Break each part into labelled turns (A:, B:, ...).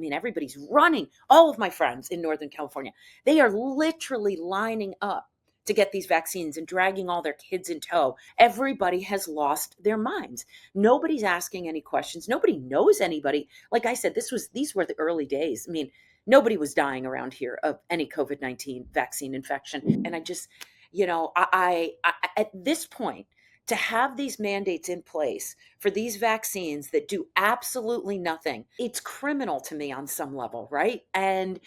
A: mean, everybody's running. All of my friends in Northern California, they are literally lining up to get these vaccines and dragging all their kids in tow. Everybody has lost their minds. Nobody's asking any questions. Nobody knows anybody. Like I said, these were the early days. I mean, nobody was dying around here of any COVID-19 vaccine infection. And I just, I at this point, to have these mandates in place for these vaccines that do absolutely nothing, it's criminal to me on some level, right? And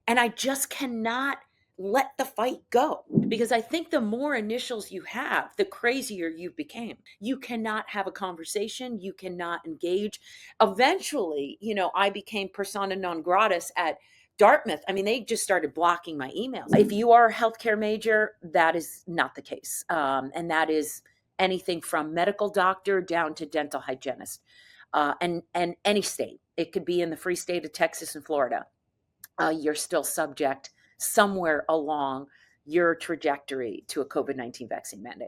A: I just cannot let the fight go, because I think the more initials you have, the crazier you became. You cannot have a conversation. You cannot engage. Eventually, I became persona non gratis at Dartmouth. I mean, they just started blocking my emails. If you are a healthcare major, that is not the case. And that is anything from medical doctor down to dental hygienist, and any state. It could be in the free state of Texas and Florida. You're still subject somewhere along your trajectory to a COVID-19 vaccine mandate.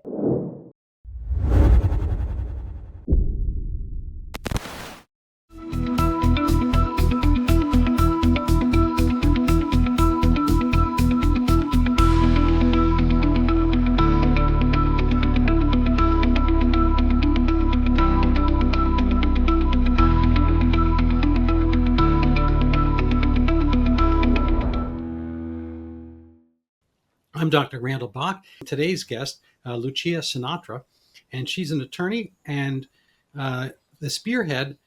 B: I'm Dr. Randall Bach. Today's guest, Lucia Sinatra, and she's an attorney and the spearhead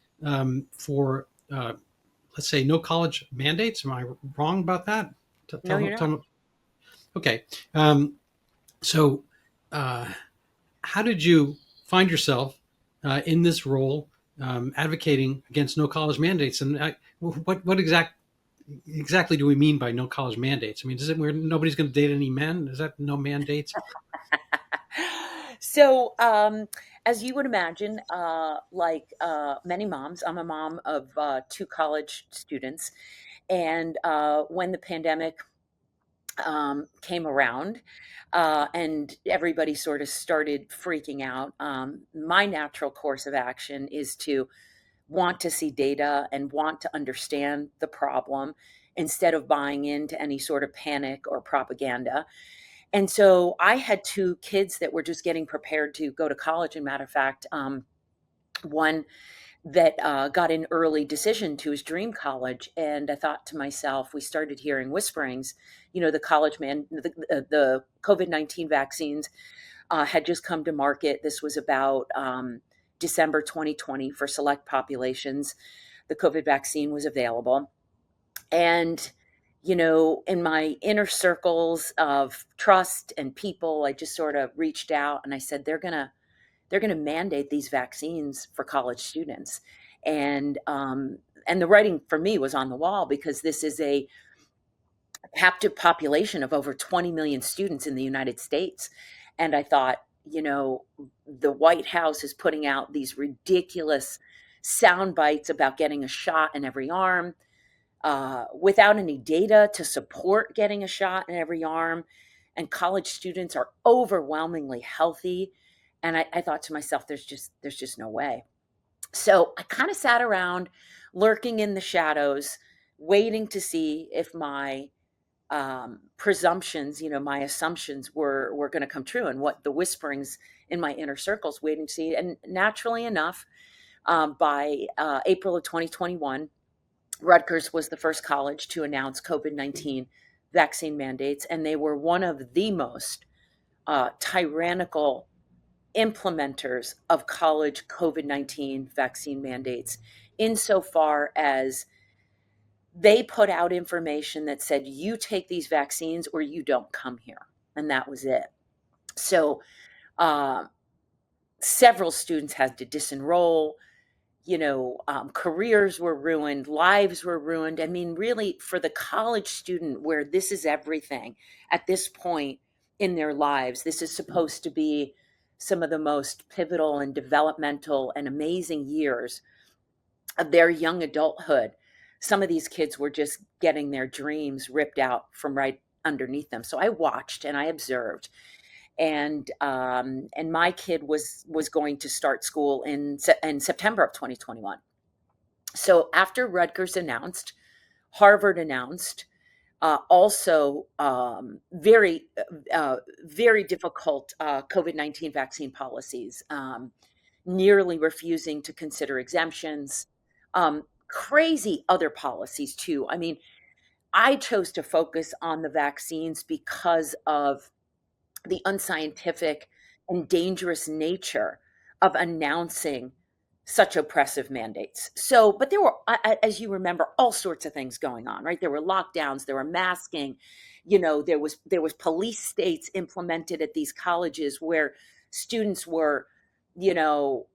B: for, let's say, no college mandates. Am I wrong about that?
A: No, you're not.
B: Okay. So how did you find yourself in this role advocating against no college mandates? And what exactly do we mean by no college mandates? I mean, is it where nobody's going to date any men? Is that no mandates?
A: So, as you would imagine, like many moms, I'm a mom of 2 college students. And when the pandemic came around, and everybody sort of started freaking out, my natural course of action is to want to see data and want to understand the problem instead of buying into any sort of panic or propaganda. And so I had 2 kids that were just getting prepared to go to college. And matter of fact, one that got an early decision to his dream college. And I thought to myself, we started hearing whisperings, the COVID-19 vaccines had just come to market. This was about December 2020 for select populations. The COVID vaccine was available. And, in my inner circles of trust and people, I just sort of reached out and I said, they're going to mandate these vaccines for college students. And the writing for me was on the wall, because this is a captive population of over 20 million students in the United States. And I thought, the White House is putting out these ridiculous sound bites about getting a shot in every arm, without any data to support getting a shot in every arm. And college students are overwhelmingly healthy. And I thought to myself, there's just no way. So I kind of sat around lurking in the shadows, waiting to see if my presumptions, my assumptions were going to come true, and what the whisperings in my inner circles, waiting to see. And naturally enough, by April of 2021, Rutgers was the first college to announce COVID-19 vaccine mandates, and they were one of the most tyrannical implementers of college COVID-19 vaccine mandates, insofar as they put out information that said, you take these vaccines or you don't come here. And that was it. So several students had to dis-enroll, careers were ruined, lives were ruined. I mean, really, for the college student, where this is everything at this point in their lives, this is supposed to be some of the most pivotal and developmental and amazing years of their young adulthood. Some of these kids were just getting their dreams ripped out from right underneath them. So I watched and I observed. And my kid was going to start school in September of 2021. So after Rutgers announced Harvard announced also very difficult COVID-19 vaccine policies, nearly refusing to consider exemptions, crazy other policies too. I mean, I chose to focus on the vaccines because of the unscientific and dangerous nature of announcing such oppressive mandates. So, but there were, as you remember, all sorts of things going on, right? There were lockdowns, there were masking, there was police states implemented at these colleges where students were, you know,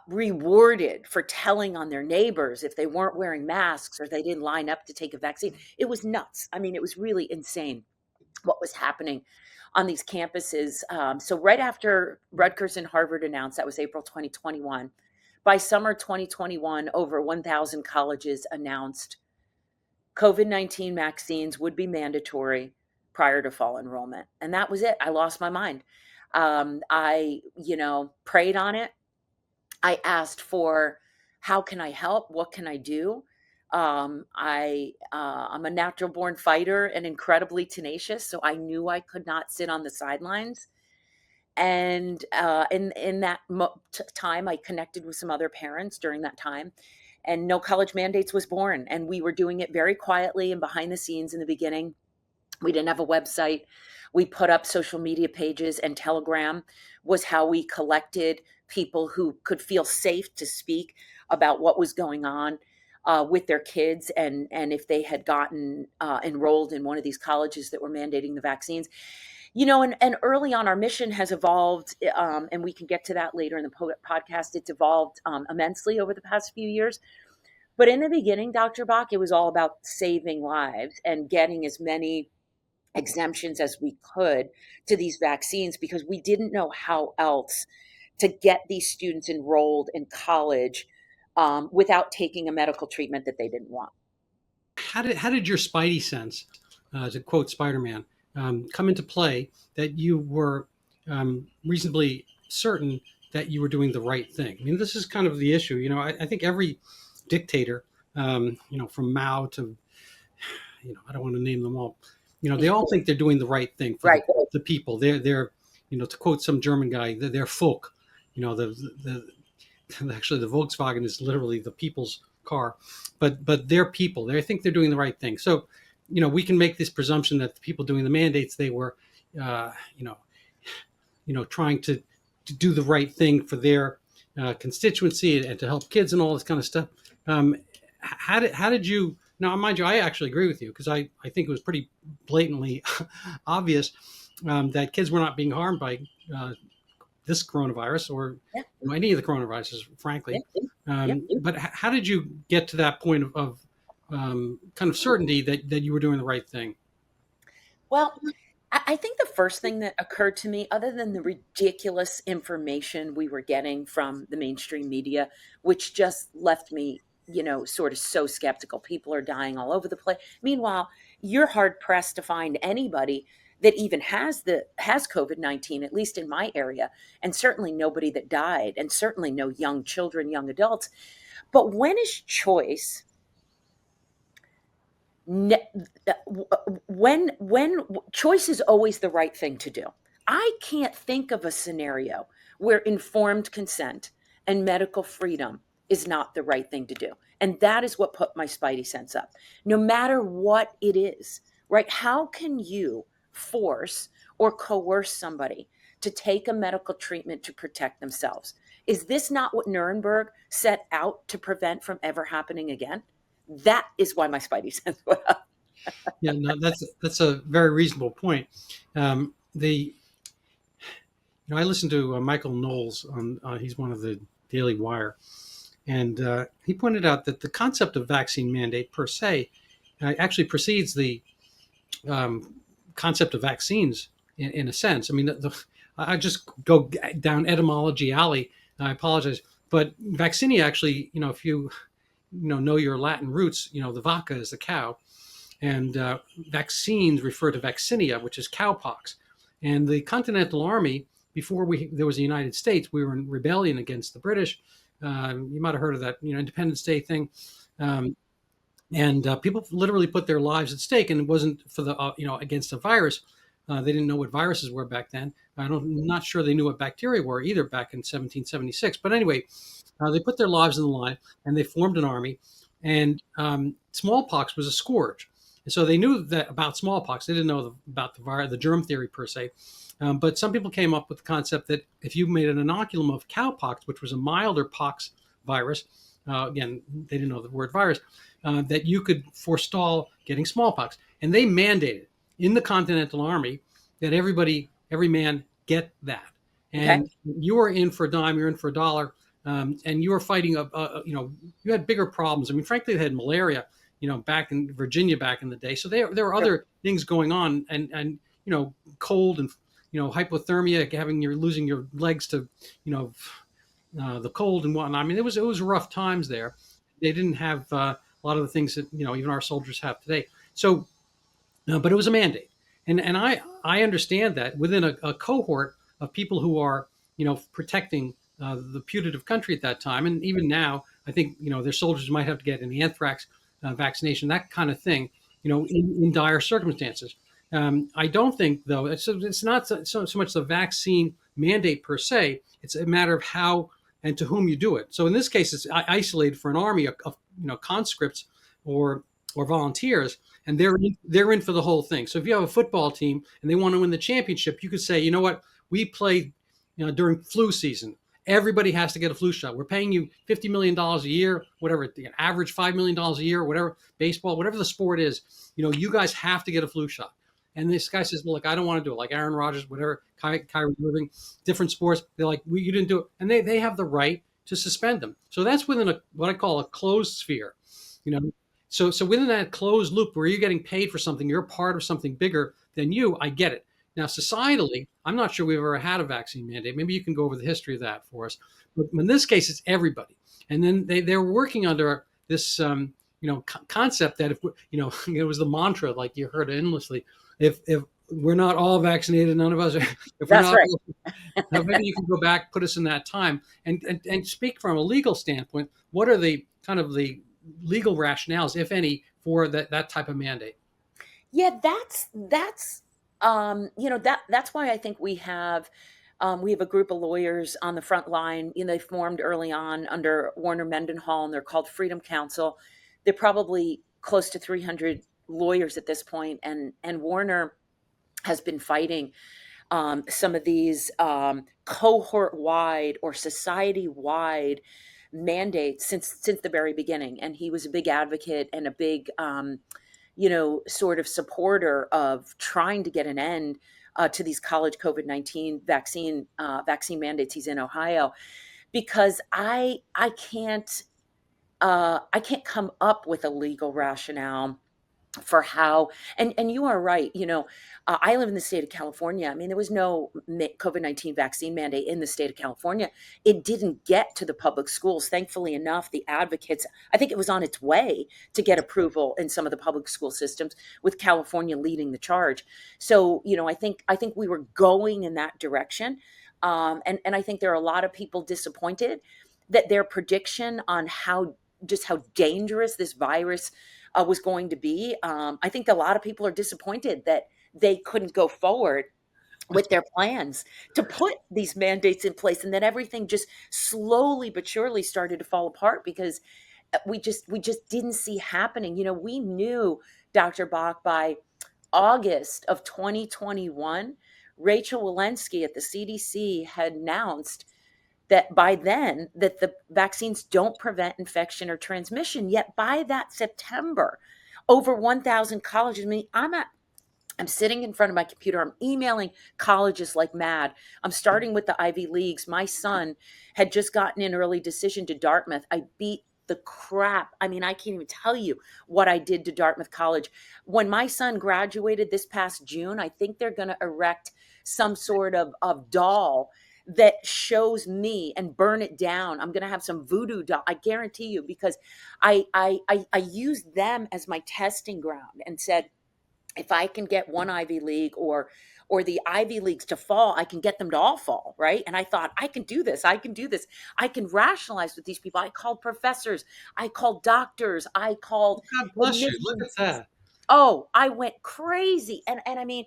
A: rewarded for telling on their neighbors if they weren't wearing masks or they didn't line up to take a vaccine. It was nuts. I mean, it was really insane what was happening on these campuses. So right after Rutgers and Harvard announced, that was April 2021, by summer 2021, over 1,000 colleges announced COVID-19 vaccines would be mandatory prior to fall enrollment. And that was it. I lost my mind. I, prayed on it. I asked for, how can I help? What can I do? I'm a natural born fighter and incredibly tenacious, so I knew I could not sit on the sidelines. And in that time, I connected with some other parents during that time, and No College Mandates was born. And we were doing it very quietly and behind the scenes in the beginning. We didn't have a website. We put up social media pages, and Telegram was how we collected people who could feel safe to speak about what was going on with their kids, and if they had gotten enrolled in one of these colleges that were mandating the vaccines. And early on, our mission has evolved, and we can get to that later in the podcast. It's evolved immensely over the past few years. But in the beginning, Dr. Bach, it was all about saving lives and getting as many exemptions as we could to these vaccines, because we didn't know how else to get these students enrolled in college without taking a medical treatment that they didn't want.
B: How did your spidey sense, to quote Spider-Man, come into play, that you were reasonably certain that you were doing the right thing? I mean, this is kind of the issue. I think every dictator, from Mao to, I don't want to name them all, they all think they're doing the right thing for
A: Right.
B: the people. They're, to quote some German guy, they're folk. The actually the Volkswagen is literally the people's car, but they're people. They think they're doing the right thing. So, we can make this presumption that the people doing the mandates, they were, trying to do the right thing for their constituency and to help kids and all this kind of stuff. How did you? Now, mind you, I actually agree with you, because I think it was pretty blatantly obvious that kids were not being harmed by this coronavirus, or
A: Yeah.
B: any of the coronaviruses, frankly.
A: Yeah.
B: But how did you get to that point of kind of certainty that you were doing the right thing?
A: Well, I think the first thing that occurred to me, other than the ridiculous information we were getting from the mainstream media, which just left me, sort of so skeptical. People are dying all over the place. Meanwhile, you're hard pressed to find anybody that even has COVID-19, at least in my area, and certainly nobody that died, and certainly no young children, young adults. But when is choice? When choice is always the right thing to do. I can't think of a scenario where informed consent and medical freedom is not the right thing to do. And that is what put my spidey sense up. No matter what it is, right? How can you force or coerce somebody to take a medical treatment to protect themselves? Is this not what Nuremberg set out to prevent from ever happening again? That is why my spidey sense went up.
B: Yeah, no, that's a very reasonable point. I listened to Michael Knowles on. He's one of the Daily Wire, and he pointed out that the concept of vaccine mandate per se actually precedes the concept of vaccines in a sense. I mean, I just go down etymology alley. I apologize, but vaccinia actually, if you know your Latin roots, the vaca is the cow, and vaccines refer to vaccinia, which is cowpox. And the Continental Army, before there was the United States, we were in rebellion against the British. You might have heard of that, Independence Day thing. and people literally put their lives at stake, and it wasn't for the against a virus. They didn't know what viruses were back then. I'm not sure they knew what bacteria were either back in 1776. But anyway, they put their lives on the line, and they formed an army. And smallpox was a scourge, and so they knew that about smallpox. They didn't know about the germ theory per se. But some people came up with the concept that if you made an inoculum of cowpox, which was a milder pox virus, again, they didn't know the word virus, that you could forestall getting smallpox. And they mandated in the Continental Army that every man get that.
A: Okay.
B: And you are in for a dime, you're in for a dollar, and you were fighting you had bigger problems. I mean, frankly, they had malaria, back in Virginia back in the day. So there were other things going on, and cold and hypothermia, you're losing your legs to the cold and whatnot. I mean, it was rough times there. They didn't have a lot of the things that even our soldiers have today. So, but it was a mandate, and I understand that within a cohort of people who are protecting the putative country at that time, and even now, I think their soldiers might have to get an anthrax vaccination, that kind of thing, in dire circumstances. I don't think, though, it's not so much the vaccine mandate per se. It's a matter of how and to whom you do it. So in this case, it's isolated for an army of conscripts or volunteers, and they're in for the whole thing. So if you have a football team and they want to win the championship, you could say, you know what, we play during flu season. Everybody has to get a flu shot. We're paying you $50 million a year, whatever, average $5 million a year, whatever, baseball, whatever the sport is, you guys have to get a flu shot. And this guy says, well, look, I don't want to do it. Like Aaron Rodgers, whatever, Kyrie Irving, different sports. They're like, you didn't do it. And they have the right to suspend them. So that's within what I call a closed sphere. So within that closed loop where you're getting paid for something, you're part of something bigger than you, I get it. Now, societally, I'm not sure we've ever had a vaccine mandate. Maybe you can go over the history of that for us. But in this case, it's everybody. And then they're working under this, concept that if, it was the mantra, like you heard endlessly, if we're not all vaccinated, none of us are, if we're
A: That's
B: not,
A: right.
B: maybe you can go back, put us in that time and speak from a legal standpoint. What are the kind of the legal rationales, if any, for that type of mandate?
A: Yeah, that's why I think we have a group of lawyers on the front line. They formed early on under Warner Mendenhall, and they're called Freedom Counsel. They're probably close to 300 lawyers at this point, and Warner has been fighting some of these cohort wide or society wide mandates since the very beginning. And he was a big advocate and a big sort of supporter of trying to get an end to these college COVID-19 vaccine mandates. He's in Ohio because I can't come up with a legal rationale for how, and you are right. I live in the state of California. I mean, there was no COVID-19 vaccine mandate in the state of California. It didn't get to the public schools. Thankfully enough, the advocates, I think it was on its way to get approval in some of the public school systems, with California leading the charge. So, I think we were going in that direction. And I think there are a lot of people disappointed that their prediction on how dangerous this virus was going to be. I think a lot of people are disappointed that they couldn't go forward with their plans to put these mandates in place, and that everything just slowly but surely started to fall apart because we just didn't see happening. We knew, Dr. Bach, by August of 2021, Rachel Walensky at the CDC had announced that by then that the vaccines don't prevent infection or transmission. Yet by that September, over 1,000 colleges. I mean, I'm sitting in front of my computer. I'm emailing colleges like mad. I'm starting with the Ivy Leagues. My son had just gotten an early decision to Dartmouth. I beat the crap. I mean, I can't even tell you what I did to Dartmouth College. When my son graduated this past June, I think they're going to erect some sort of doll that shows me and burn it down. I'm going to have some voodoo doll. I guarantee you, because I used them as my testing ground and said, if I can get one Ivy League or or the Ivy Leagues to fall, I can get them to all fall, right? And I thought, I can do this. I can do this. I can rationalize with these people. I called professors. I called doctors. I called
B: God bless you. Look at
A: admissions.
B: that.
A: Oh, I went crazy. And I mean,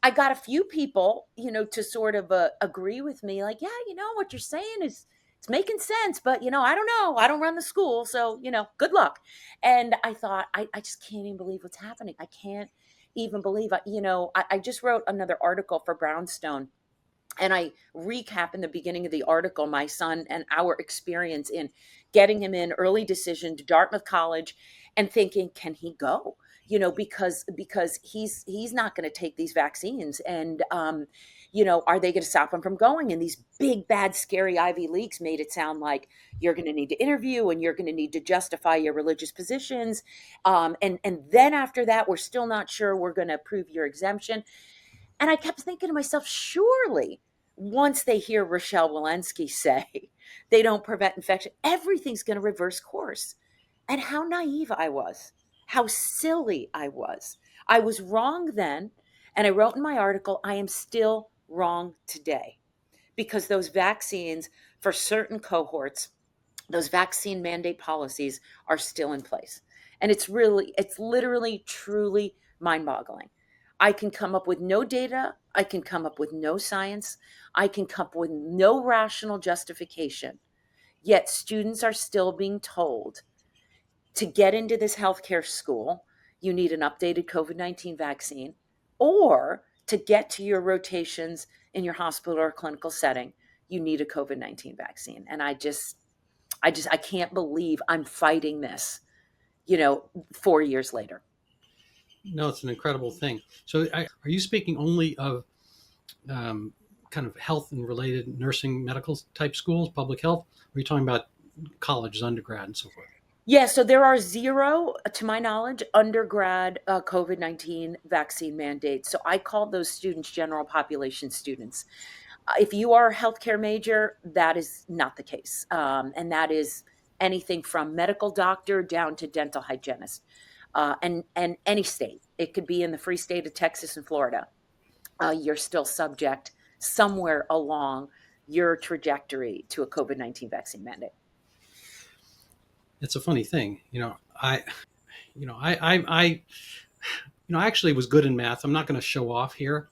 A: I got a few people, to sort of agree with me, like, yeah, what you're saying is it's making sense, but I don't know. I don't run the school, so good luck. And I thought, I just can't even believe what's happening. I can't even believe, I just wrote another article for Brownstone, and I recap in the beginning of the article my son and our experience in getting him in early decision to Dartmouth College, and thinking, can he go? Because he's not going to take these vaccines, and are they going to stop him from going? And these big, bad, scary Ivy Leagues made it sound like you're going to need to interview and you're going to need to justify your religious positions, and then after that, we're still not sure we're going to approve your exemption. And I kept thinking to myself, surely once they hear Rochelle Walensky say they don't prevent infection, everything's going to reverse course. And how naive I was, how silly I was. I was wrong then. And I wrote in my article, I am still wrong today, because those vaccines for certain cohorts, those vaccine mandate policies are still in place. And it's literally, truly mind boggling. I can come up with no data. I can come up with no science. I can come up with no rational justification. Yet students are still being told to get into this healthcare school, you need an updated COVID-19 vaccine, or to get to your rotations in your hospital or clinical setting, you need a COVID-19 vaccine. And I can't believe I'm fighting this, 4 years later.
B: No, it's an incredible thing. So, are you speaking only of kind of health and related nursing, medical type schools, public health? Or are you talking about colleges, undergrad, and so forth?
A: Yeah, so there are zero, to my knowledge, undergrad COVID-19 vaccine mandates. So I call those students general population students. If you are a healthcare major, that is not the case. And that is anything from medical doctor down to dental hygienist. And any state. It could be in the free state of Texas and Florida. You're still subject somewhere along your trajectory to a COVID-19 vaccine mandate.
B: It's a funny thing, I actually was good in math. I'm not going to show off here,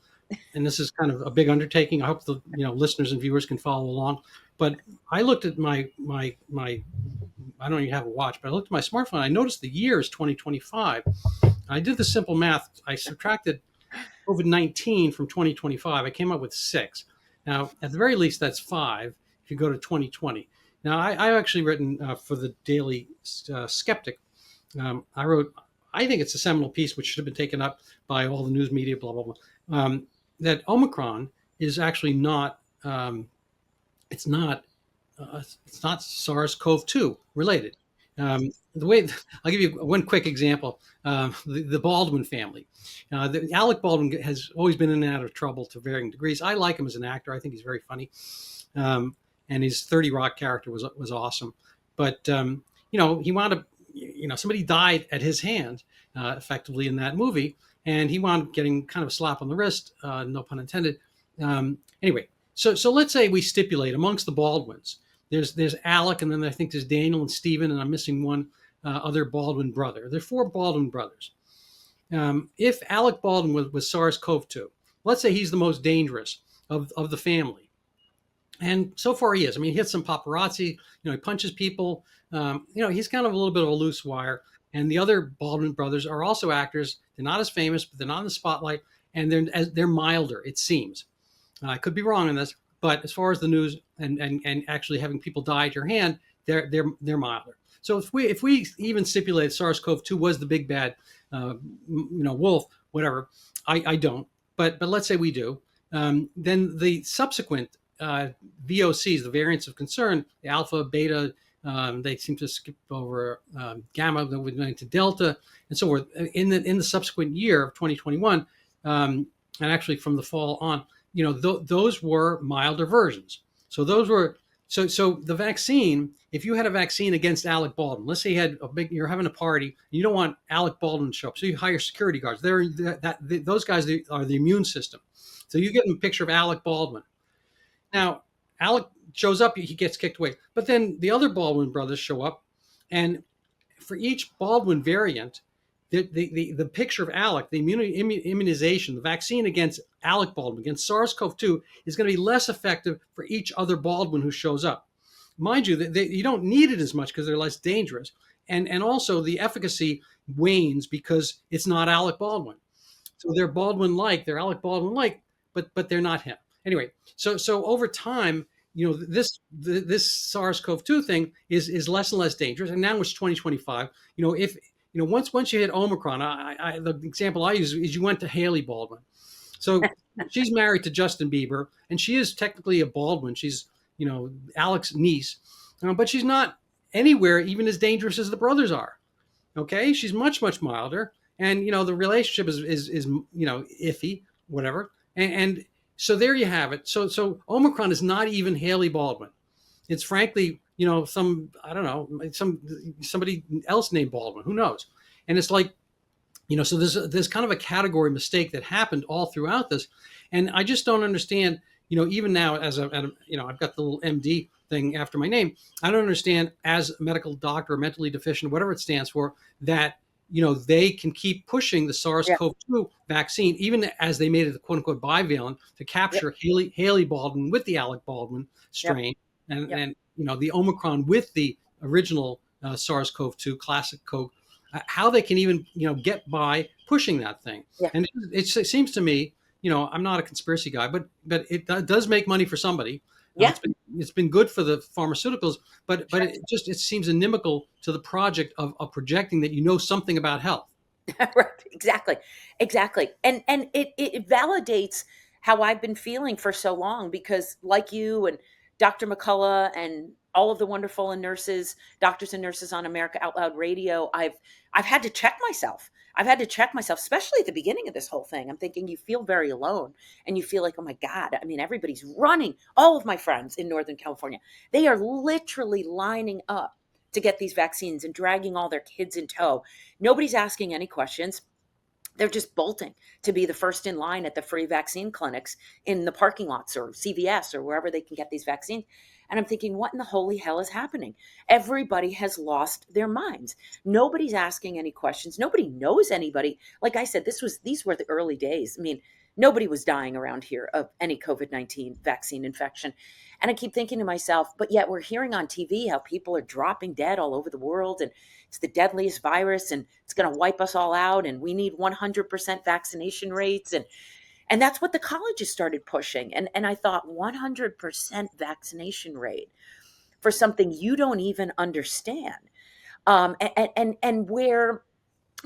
B: and this is kind of a big undertaking. I hope the listeners and viewers can follow along. But I looked at my I don't even have a watch, but I looked at my smartphone. I noticed the year is 2025. I did the simple math. I subtracted COVID-19 from 2025. I came up with 6. Now, at the very least, that's 5 if you go to 2020. Now, I've actually written for the Daily Skeptic. I wrote, I think it's a seminal piece which should have been taken up by all the news media, blah, blah, blah, that Omicron is actually not, it's not SARS-CoV-2 related. The way I'll give you one quick example: the Baldwin family. Alec Baldwin has always been in and out of trouble to varying degrees. I like him as an actor. I think he's very funny, and his 30 Rock character was awesome. But he wound up, somebody died at his hand, effectively in that movie, and he wound up getting kind of a slap on the wrist, no pun intended. Anyway, so let's say we stipulate amongst the Baldwins. There's Alec, and then I think there's Daniel and Stephen, and I'm missing one other Baldwin brother. There are 4 Baldwin brothers. If Alec Baldwin was SARS-CoV-2, let's say he's the most dangerous of the family. And so far he is. I mean, he hits some paparazzi, he punches people. He's kind of a little bit of a loose wire. And the other Baldwin brothers are also actors. They're not as famous, but they're not in the spotlight. And they're milder, it seems. I could be wrong on this. But as far as the news and actually having people die at your hand, they're milder. So if we even stipulate SARS-CoV-2 was the big bad, wolf, whatever, I don't. But let's say we do. Then the subsequent VOCs, the variants of concern, the alpha, beta, they seem to skip over gamma, then we're going to delta, and so forth. In the subsequent year of 2021, and actually from the fall on. Those were milder versions. So those were so the vaccine. If you had a vaccine against Alec Baldwin, let's say you're having a party, and you don't want Alec Baldwin to show up, so you hire security guards. Those guys are the immune system. So you get a picture of Alec Baldwin. Now, Alec shows up, he gets kicked away. But then the other Baldwin brothers show up, and for each Baldwin variant, the picture of Alec, the immunization, the vaccine against Alec Baldwin, against SARS-CoV-2, is going to be less effective for each other Baldwin who shows up. Mind you, you don't need it as much because they're less dangerous. And also the efficacy wanes because it's not Alec Baldwin. So they're Baldwin-like, they're Alec Baldwin-like, but they're not him. Anyway, so over time, this SARS-CoV-2 thing is less and less dangerous, and now it's 2025. If once you hit Omicron, the example I use is you went to Haley Baldwin. So she's married to Justin Bieber, and she is technically a Baldwin. She's Alec's niece, but she's not anywhere even as dangerous as the brothers are. Okay, she's much milder, and the relationship is iffy, whatever, and so there you have it. So Omicron is not even Haley Baldwin. It's frankly, somebody else named Baldwin. Who knows? And it's like, so there's kind of a category mistake that happened all throughout this, and I just don't understand. Even now, as I've got the little MD thing after my name, I don't understand as a medical doctor, or mentally deficient, whatever it stands for, that they can keep pushing the SARS-CoV-2 vaccine, even as they made it the quote unquote bivalent, to capture Haley Baldwin with the Alec Baldwin strain, and the Omicron with the original SARS-CoV-2 classic COVID. How they can even get by pushing that thing. And it seems to me, I'm not a conspiracy guy, but it does make money for somebody. It's been good for the pharmaceuticals, but it seems inimical to the project of projecting that something about health.
A: Right, exactly. And it validates how I've been feeling for so long, because like you and Dr. McCullough and all of the wonderful doctors and nurses on America Out Loud Radio, I've had to check myself. I've had to check myself, especially at the beginning of this whole thing. I'm thinking you feel very alone, and you feel like, oh my God, I mean, everybody's running. All of my friends in Northern California, they are literally lining up to get these vaccines and dragging all their kids in tow. Nobody's asking any questions. They're just bolting to be the first in line at the free vaccine clinics in the parking lots or CVS or wherever they can get these vaccines. And I'm thinking, what in the holy hell is happening? Everybody has lost their minds. Nobody's asking any questions. Nobody knows anybody. Like I said, these were the early days. I mean, nobody was dying around here of any COVID-19 vaccine infection. And I keep thinking to myself, but yet we're hearing on TV how people are dropping dead all over the world, and it's the deadliest virus, and it's going to wipe us all out, and we need 100% vaccination rates. And that's what the colleges started pushing. And I thought, 100% vaccination rate for something you don't even understand. And where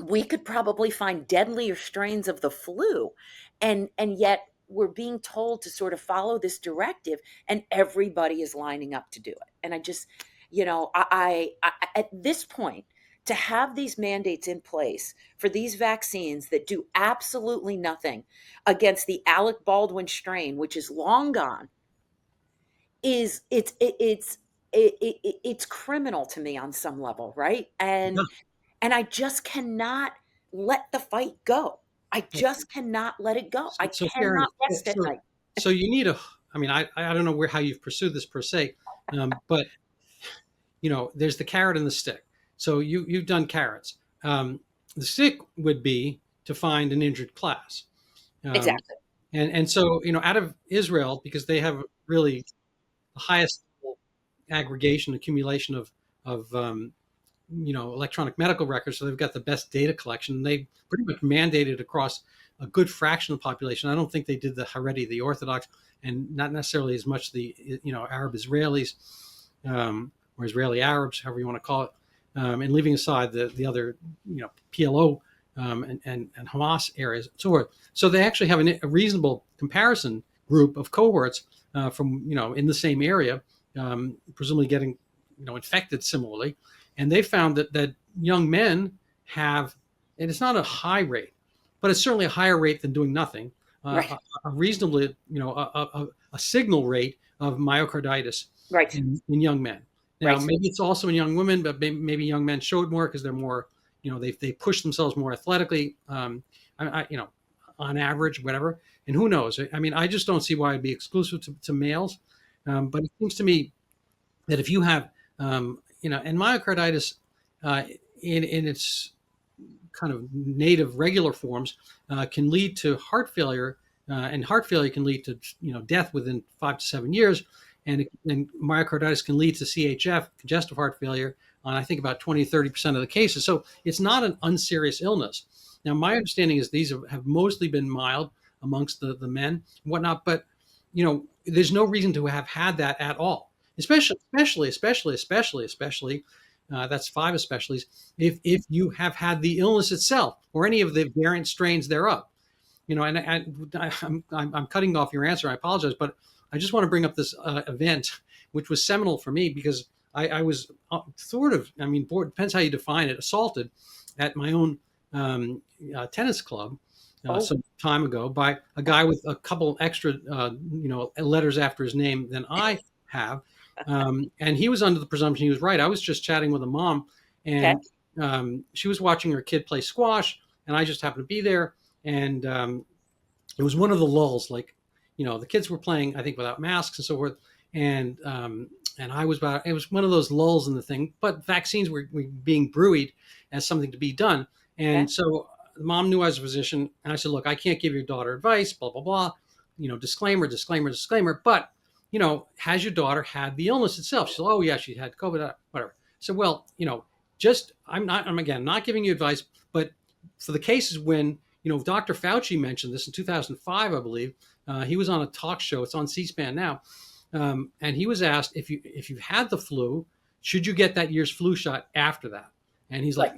A: we could probably find deadlier strains of the flu. And yet we're being told to sort of follow this directive, and everybody is lining up to do it. And I just, I at this point, to have these mandates in place for these vaccines that do absolutely nothing against the Alec Baldwin strain, which is long gone, it's criminal to me on some level, right? And I just cannot let the fight go. I just cannot let it go. I cannot rest at night.
B: So you need I don't know how you've pursued this per se, but there's the carrot and the stick. So you've done carrots. The stick would be to find an injured class.
A: Exactly.
B: And so, out of Israel, because they have really the highest accumulation of electronic medical records. So they've got the best data collection. They pretty much mandated across a good fraction of the population. I don't think they did the Haredi, the Orthodox, and not necessarily as much the Arab Israelis or Israeli Arabs, however you want to call it, and leaving aside the other PLO and Hamas areas, and so forth. So they actually have a reasonable comparison group of cohorts from in the same area, presumably getting infected similarly, and they found that young men have, and it's not a high rate, but it's certainly a higher rate than doing nothing.
A: Right.
B: A reasonably, a signal rate of myocarditis
A: Right.
B: in young men. Now,
A: Right.
B: maybe it's also in young women, but maybe young men show it more because they're more, they push themselves more athletically. on average, whatever. And who knows? I mean, I just don't see why it'd be exclusive to males. But it seems to me that if you have, and myocarditis in its kind of native regular forms can lead to heart failure, and heart failure can lead to death within 5 to 7 years, and myocarditis can lead to CHF, congestive heart failure, on I think about 20-30% of the cases. So it's not an unserious illness. Now, my understanding is these have mostly been mild amongst the men and whatnot, but there's no reason to have had that at all. Especially, that's 5 especiallys, if you have had the illness itself or any of the variant strains thereof. I'm cutting off your answer. I apologize, but I just want to bring up this event, which was seminal for me because I was depends how you define it, assaulted at my own tennis club some time ago by a guy with a couple extra, letters after his name than I have. And he was under the presumption he was right. I was just chatting with a mom, and she was watching her kid play squash, and I just happened to be there. And it was one of the lulls, like, the kids were playing, I think, without masks and so forth. And it was one of those lulls in the thing, but vaccines were being bruited as something to be done. And so the mom knew I was a physician, and I said, look, I can't give your daughter advice, blah, blah, blah, disclaimer, but has your daughter had the illness itself? She said, oh yeah, she had COVID, whatever. So, well, I'm again, not giving you advice, but for the cases when, Dr. Fauci mentioned this in 2005, I believe, he was on a talk show. It's on C-SPAN now. And he was asked, if you've had the flu, should you get that year's flu shot after that? And he's like,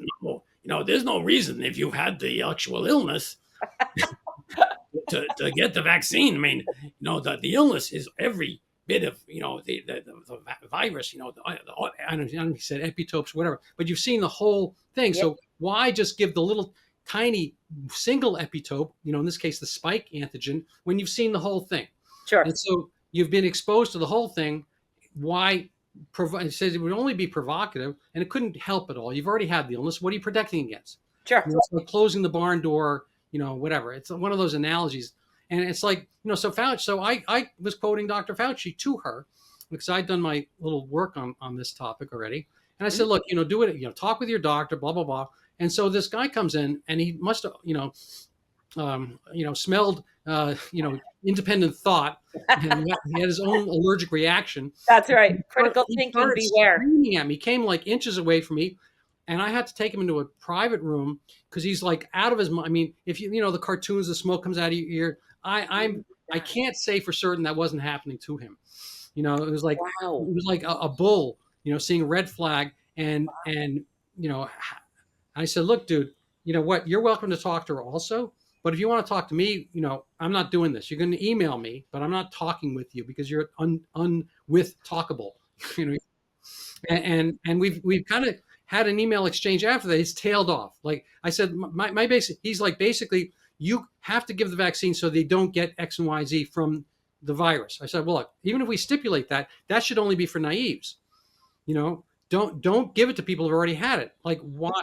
B: no, there's no reason if you've had the actual illness to get the vaccine. I mean, the illness is every bit of, the virus, I don't know if he said epitopes, whatever, but you've seen the whole thing. Yep. So why just give the little tiny single epitope, in this case, the spike antigen, when you've seen the whole thing?
A: Sure.
B: And so you've been exposed to the whole thing. Why it says it would only be provocative, and it couldn't help at all. You've already had the illness. What are you protecting against?
A: Sure.
B: It's like closing the barn door, whatever. It's one of those analogies. And it's like, so Fauci, so I was quoting Dr. Fauci to her because I'd done my little work on this topic already. And I said, look, do it, talk with your doctor, blah, blah, blah. And so this guy comes in, and he must have, smelled, independent thought, and he had his own allergic reaction.
A: That's right. Critical thinking, beware.
B: He came like inches away from me, and I had to take him into a private room because he's like out of his mind. I mean, if the cartoons, the smoke comes out of your ear. I can't say for certain that wasn't happening to him. It was like, wow. It was like a bull, seeing a red flag, and I said, look, dude, what? You're welcome to talk to her also. But if you want to talk to me, I'm not doing this. You're going to email me, but I'm not talking with you because you're unwith talkable. And we've kind of had an email exchange after that. It's tailed off. Like I said, my basic, he's like, basically, you have to give the vaccine so they don't get X and Y, Z from the virus. I said, well, look, even if we stipulate that should only be for naives. Don't give it to people who've already had it. Like, what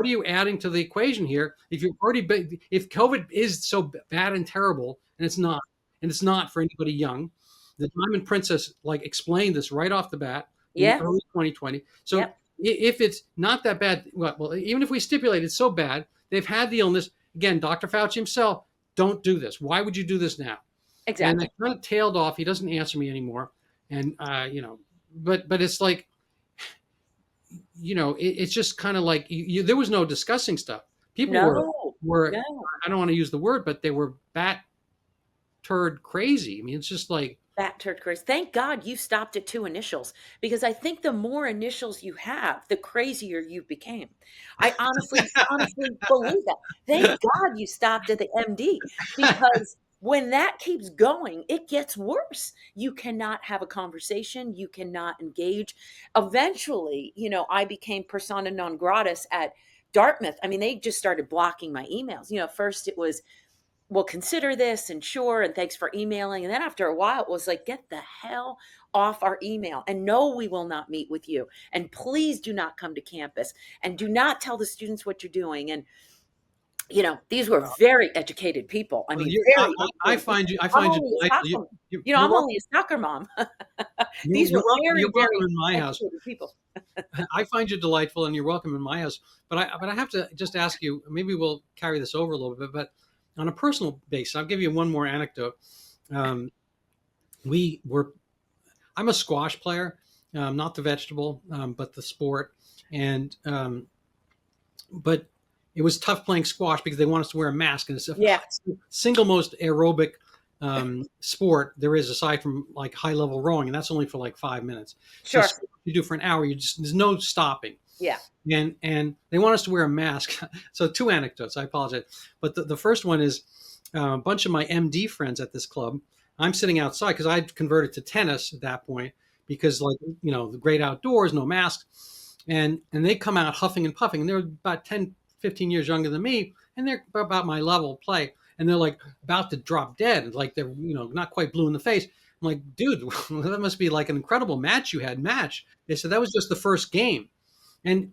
B: are you adding to the equation here? If COVID is so bad and terrible, and it's not for anybody young, the Diamond Princess explained this right off the bat in early 2020. So if it's not that bad, well, even if we stipulate it's so bad, they've had the illness. Again, Dr. Fauci himself, don't do this. Why would you do this now?
A: Exactly.
B: And it kind of tailed off. He doesn't answer me anymore. And, but it's like, it's just kind of like there was no discussing stuff. People were I don't want to use the word, but they were bat turd crazy. I mean, it's just like
A: bat turd crazy. Thank God you stopped at 2 initials, because I think the more initials you have, the crazier you became. I honestly believe that. Thank God you stopped at the MD, because when that keeps going, it gets worse. You cannot have a conversation. You cannot engage. Eventually, I became persona non gratis at Dartmouth. I mean, they just started blocking my emails. First it was, well, consider this, and sure, and thanks for emailing. And then after a while, it was like, get the hell off our email. And no, we will not meet with you. And please do not come to campus. And do not tell the students what you're doing. And These were very educated people. I
B: Well,
A: mean,
B: you,
A: very educated people.
B: I
A: I'm
B: find you
A: only a
B: delightful.
A: soccer,
B: You're
A: I'm
B: welcome.
A: only a soccer mom. These were
B: You're
A: very,
B: welcome
A: very
B: in my house.
A: educated people.
B: I find you delightful, and you're welcome in my house. But I have to just ask you. Maybe we'll carry this over a little bit, but on a personal basis, I'll give you one more anecdote. Um, we were. I'm a squash player, not the vegetable, but the sport, and but it was tough playing squash because they want us to wear a mask, and it's the
A: Yeah,
B: single most aerobic sport there is aside from like high level rowing, and that's only for like 5 minutes. So
A: sure.
B: you do for an hour, there's no stopping.
A: Yeah.
B: And they want us to wear a mask. So two anecdotes. I apologize, but the first one is a bunch of my MD friends at this club. I'm sitting outside because I'd converted to tennis at that point because like the great outdoors, no masks, and they come out huffing and puffing, and they're about 10, 15 years younger than me, and they're about my level of play, and they're like about to drop dead, like they're not quite blue in the face. I'm like, dude, that must be like an incredible match you had. Match. They said that was just the first game. And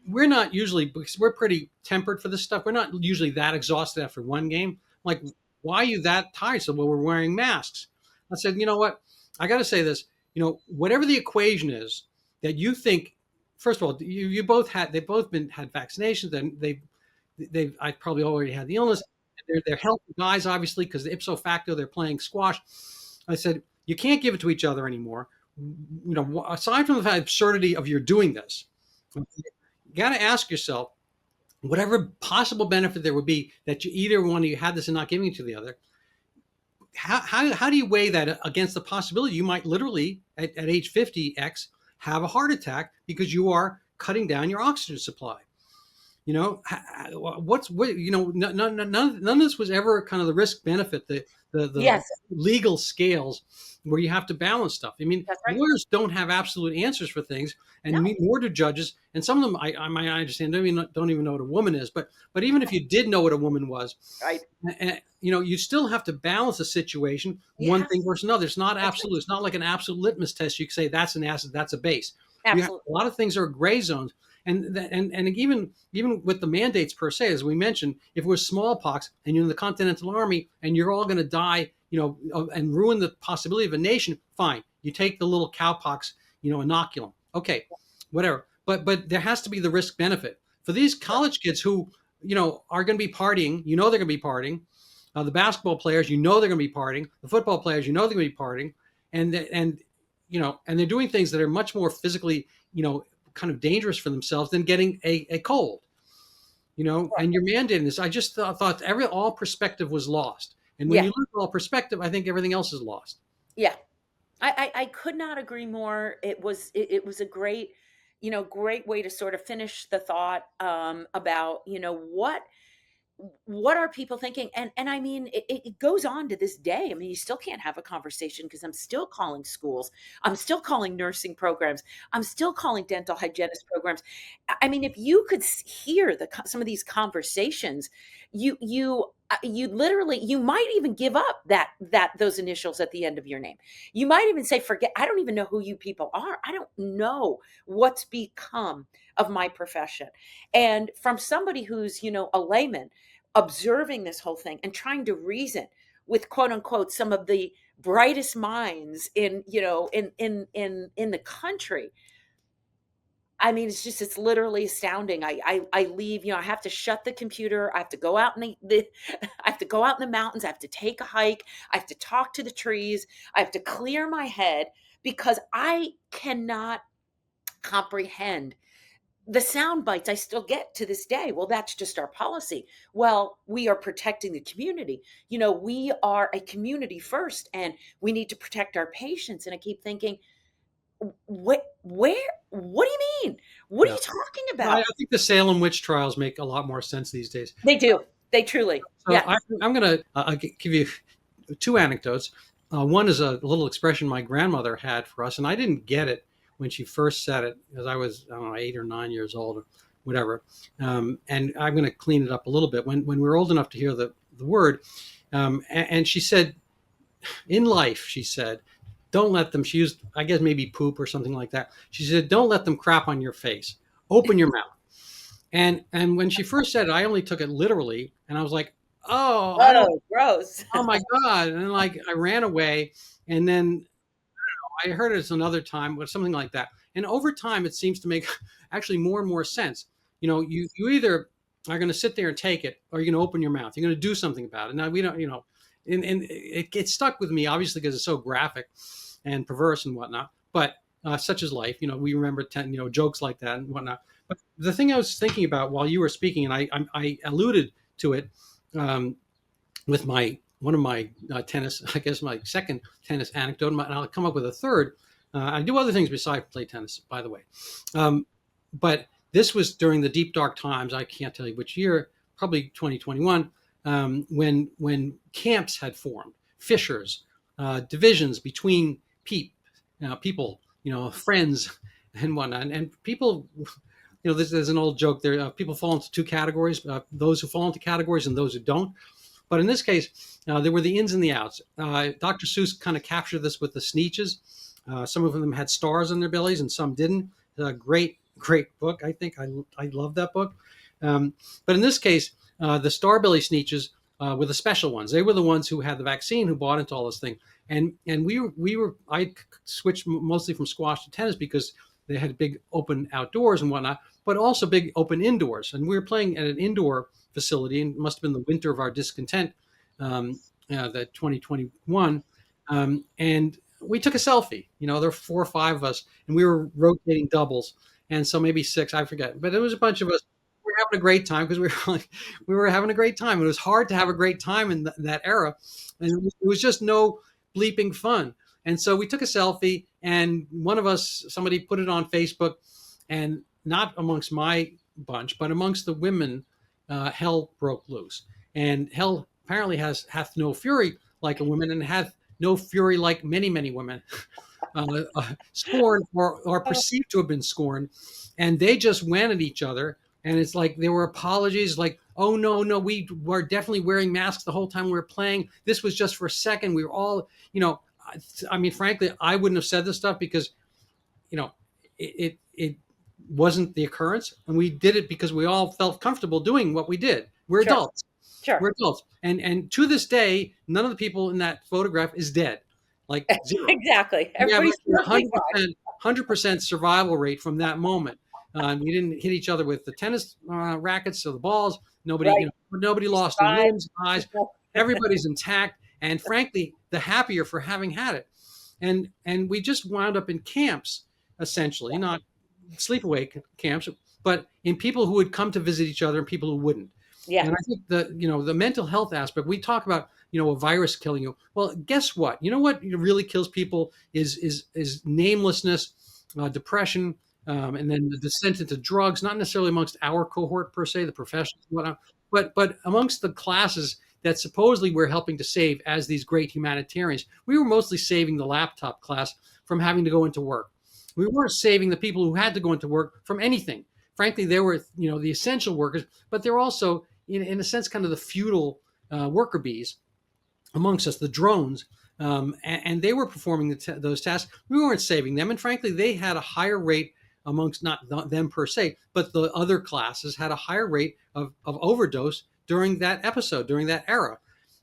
B: we're not usually, because we're pretty tempered for this stuff. We're not usually that exhausted after one game. Like, why are you that tired? So, well, we're wearing masks. I said, you know what? I got to say this. Whatever the equation is that you think, first of all, they've both had vaccinations, and I probably already had the illness. They're healthy guys, obviously, because ipso facto they're playing squash. I said, you can't give it to each other anymore. Aside from the absurdity of you're doing this, you got to ask yourself, whatever possible benefit there would be that either one of you had this and not giving it to the other, how do you weigh that against the possibility you might literally at age 50x have a heart attack because you are cutting down your oxygen supply? None of this was ever kind of the risk benefit, the
A: Yes,
B: legal scales where you have to balance stuff. I mean,
A: that's right.
B: lawyers don't have absolute answers for things, and
A: No,
B: nor do judges. And some of them, I understand, don't even know what a woman is. But even if you did know what a woman was,
A: right.
B: you still have to balance a situation, one
A: Yes,
B: thing versus another. It's not
A: that's right.
B: absolute. It's not like an absolute litmus test. You can say that's an acid, that's a base. You have a
A: Absolutely.
B: lot of things are gray zones, and even with the mandates per se, as we mentioned, if it was smallpox and you're in the Continental Army and you're all going to die, and ruin the possibility of a nation, fine. You take the little cowpox, inoculum. Okay, whatever. But there has to be the risk benefit for these college kids who, are going to be partying. They're going to be partying. The basketball players, they're going to be partying. The football players, they're going to be partying, and they're doing things that are much more physically, kind of dangerous for themselves than getting a cold. And you're mandating this. I just thought all perspective was lost. And when
A: Yeah,
B: you lose all perspective, I think everything else is lost.
A: yeah. I could not agree more. It was a great, great way to sort of finish the thought about, what are people thinking? And I mean, it goes on to this day. I mean, you still can't have a conversation because I'm still calling schools. I'm still calling nursing programs. I'm still calling dental hygienist programs. I mean, if you could hear some of these conversations, you literally, you might even give up those initials at the end of your name. You might even say, forget, I don't even know who you people are. I don't know what's become of my profession. And from somebody who's, a layman, observing this whole thing and trying to reason with quote unquote some of the brightest minds in the country. I mean, it's literally astounding. I leave, I have to shut the computer. I have to go out in I have to go out in the mountains. I have to take a hike. I have to talk to the trees. I have to clear my head because I cannot comprehend the sound bites I still get to this day. Well, that's just our policy. Well, we are protecting the community. We are a community first, and we need to protect our patients. And I keep thinking, where, what do you mean? What are
B: Yeah.
A: you talking
B: I
A: about?
B: think the Salem witch trials make a lot more sense these days.
A: They do. They truly,
B: So
A: yes.
B: I'm going to give you two anecdotes. One is a little expression my grandmother had for us, and I didn't get it when she first said it because I was, I don't know, 8 or 9 years old or whatever. And I'm going to clean it up a little bit. When we were old enough to hear the word, and she said, in life, she said, don't let them, she used, I guess, maybe poop or something like that. She said, don't let them crap on your face. Open your mouth. And when she first said it, I only took it literally, and I was like, "Oh, I don't.
A: Oh, gross.
B: Oh my god!" And then like I ran away, and then I heard it another time, but something like that. And over time, it seems to make actually more and more sense. You either are going to sit there and take it, or you're going to open your mouth. You're going to do something about it. Now we don't, and it gets stuck with me, obviously, because it's so graphic and perverse and whatnot. But such is life. We remember jokes like that and whatnot. But the thing I was thinking about while you were speaking, and I alluded to it, um, with my one of my tennis, I guess my second tennis anecdote, and I'll come up with a third. I do other things besides play tennis, by the way. But this was during the deep dark times. I can't tell you which year, probably 2021, when camps had formed, fissures, divisions between people, friends and whatnot, and people. There's an old joke there. People fall into two categories: those who fall into categories and those who don't. But in this case, there were the ins and the outs. Dr. Seuss kind of captured this with the Sneetches. Some of them had stars on their bellies and some didn't. Great, great book. I think I love that book. But in this case, the Starbelly Sneetches were the special ones. They were the ones who had the vaccine, who bought into all this thing. And I switched mostly from squash to tennis because they had big open outdoors and whatnot, but also big open indoors. And we were playing at an indoor facility, and it must have been the winter of our discontent, that 2021. And we took a selfie. There were 4 or 5 of us, and we were rotating doubles, and so maybe 6, I forget. But it was a bunch of us. We were having a great time because we were having a great time. It was hard to have a great time in that era, and it was just no bleeping fun. And so we took a selfie, and somebody put it on Facebook, and not amongst my bunch, but amongst the women, hell broke loose. And hell apparently hath no fury like a woman, and hath no fury like many, many women, scorned or perceived to have been scorned. And they just went at each other. And it's like there were apologies like, "Oh, no, no, we were definitely wearing masks the whole time we were playing. This was just for a second. We were all, I mean, frankly, I wouldn't have said this stuff because, it wasn't the occurrence. And we did it because we all felt comfortable doing what we did. We're
A: Sure.
B: adults.
A: Sure.
B: We're adults. And to this day, none of the people in that photograph is dead. Like zero.
A: Exactly.
B: We have
A: Everybody's
B: a
A: perfectly fine.
B: 100% survival rate from that moment. We didn't hit each other with the tennis rackets or the balls. Nobody,
A: Right.
B: nobody
A: We
B: lost a
A: survived.
B: limbs, eyes. Everybody's intact, and frankly, the happier for having had it. And we just wound up in camps, essentially, not sleepaway camps, but in people who would come to visit each other and people who wouldn't.
A: Yeah.
B: And I think the mental health aspect, we talk about, a virus killing you. Well, guess what? You know what really kills people is namelessness, depression, and then the descent into drugs, not necessarily amongst our cohort per se, the professionals, whatnot, but amongst the classes that supposedly we're helping to save as these great humanitarians. We were mostly saving the laptop class from having to go into work. We weren't saving the people who had to go into work from anything. Frankly, they were, the essential workers, but they're also, in a sense, kind of the feudal worker bees amongst us, the drones, and they were performing those tasks. We weren't saving them, and frankly, they had a higher rate amongst not them per se, but the other classes had a higher rate of overdose during that episode, during that era.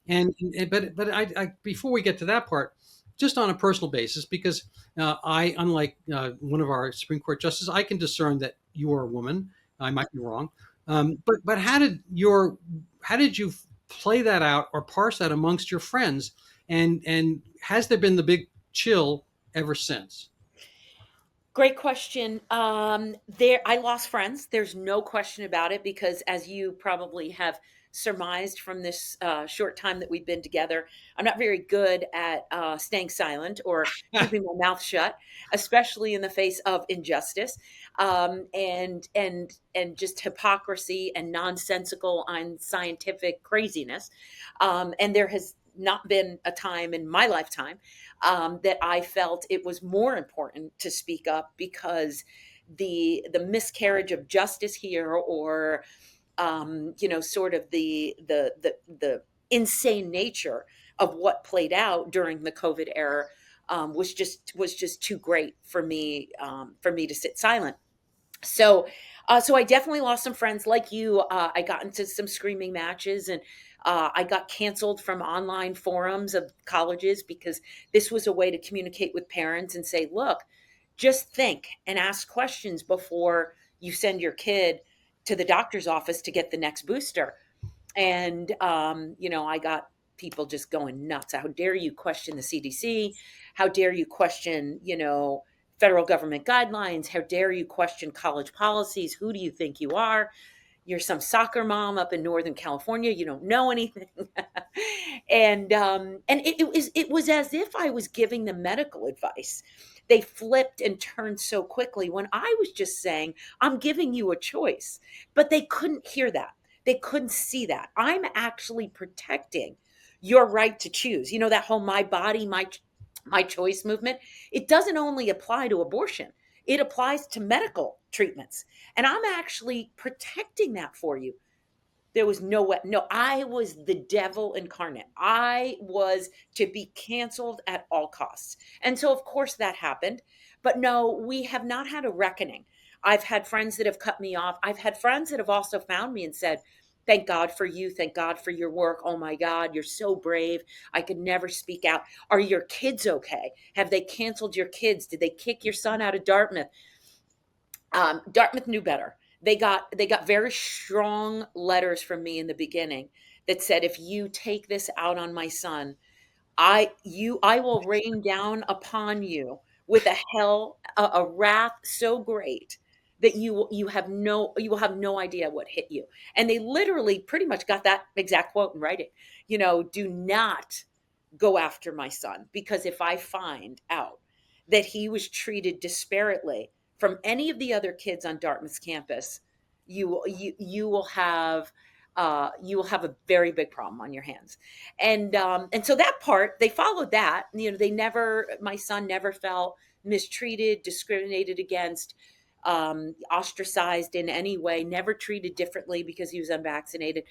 B: But I before we get to that part, just on a personal basis, because unlike one of our Supreme Court justices, I can discern that you are a woman. I might be wrong, but how did you play that out or parse that amongst your friends? And has there been the big chill ever since?
A: Great question. I lost friends. There's no question about it because, as you probably have surmised from this short time that we've been together, I'm not very good at staying silent or keeping my mouth shut, especially in the face of injustice, and just hypocrisy and nonsensical, unscientific craziness. And there has not been a time in my lifetime that I felt it was more important to speak up because the miscarriage of justice here, or sort of the insane nature of what played out during the COVID era, was just too great for me to sit silent. So So I definitely lost some friends like you. I got into some screaming matches, and I got canceled from online forums of colleges because this was a way to communicate with parents and say, look, just think and ask questions before you send your kid to the doctor's office to get the next booster. And, I got people just going nuts. How dare you question the CDC? How dare you question, federal government guidelines? How dare you question college policies? Who do you think you are? You're some soccer mom up in Northern California. You don't know anything. And it was as if I was giving them medical advice. They flipped and turned so quickly when I was just saying, I'm giving you a choice. But they couldn't hear that. They couldn't see that. I'm actually protecting your right to choose. That whole my body, my choice movement. It doesn't only apply to abortion. It applies to medical treatments. And I'm actually protecting that for you. There was no way. No, I was the devil incarnate. I was to be canceled at all costs. And so, of course, that happened. But no, we have not had a reckoning. I've had friends that have cut me off. I've had friends that have also found me and said, thank God for you. Thank God for your work. Oh my God, you're so brave. I could never speak out. Are your kids okay? Have they canceled your kids? Did they kick your son out of Dartmouth? Dartmouth knew better. They got very strong letters from me in the beginning that said, if you take this out on my son, I will rain down upon you with a wrath so great that you will have no idea what hit you. And they literally pretty much got that exact quote in writing. Do not go after my son, because if I find out that he was treated disparately from any of the other kids on Dartmouth's campus, you will have a very big problem on your hands. And so that part, they followed that. My son never felt mistreated, discriminated against, ostracized in any way, never treated differently because he was unvaccinated.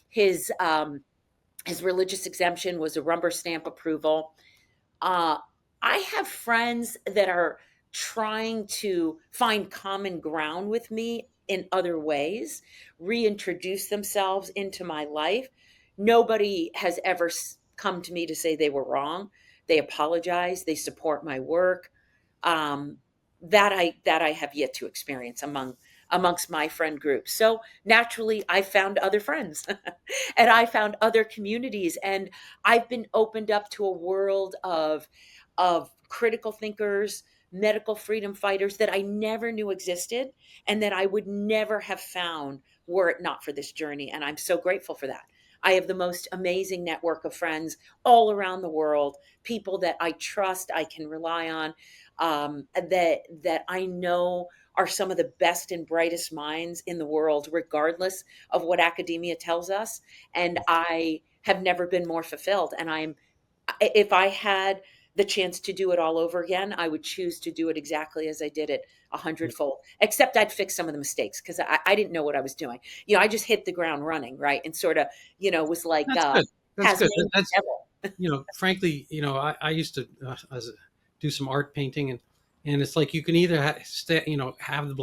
A: His religious exemption was a rubber stamp approval. uh, I have friends that are trying to find common ground with me in other ways, reintroduce themselves into my life. Nobody has ever come to me to say they were wrong. They apologize. They support my work. Um, that I have yet to experience amongst my friend group. So naturally, I found other friends, and I found other communities, and I've been opened up to a world of critical thinkers, medical freedom fighters that I never knew existed, and that I would never have found were it not for this journey. And I'm so grateful for that. I have the most amazing network of friends all around the world, people that I trust, I can rely on, that I know are some of the best and brightest minds in the world, regardless of what academia tells us. And I have never been more fulfilled. And if I had the chance to do it all over again, I would choose to do it exactly as I did it, a hundredfold. Except I'd fix some of the mistakes because I didn't know what I was doing. I just hit the ground running, right, and sort of, was like
B: That's good. That's good.
A: Tasmanian
B: That's
A: devil.
B: frankly, I used to do some art painting, and it's like you can either have the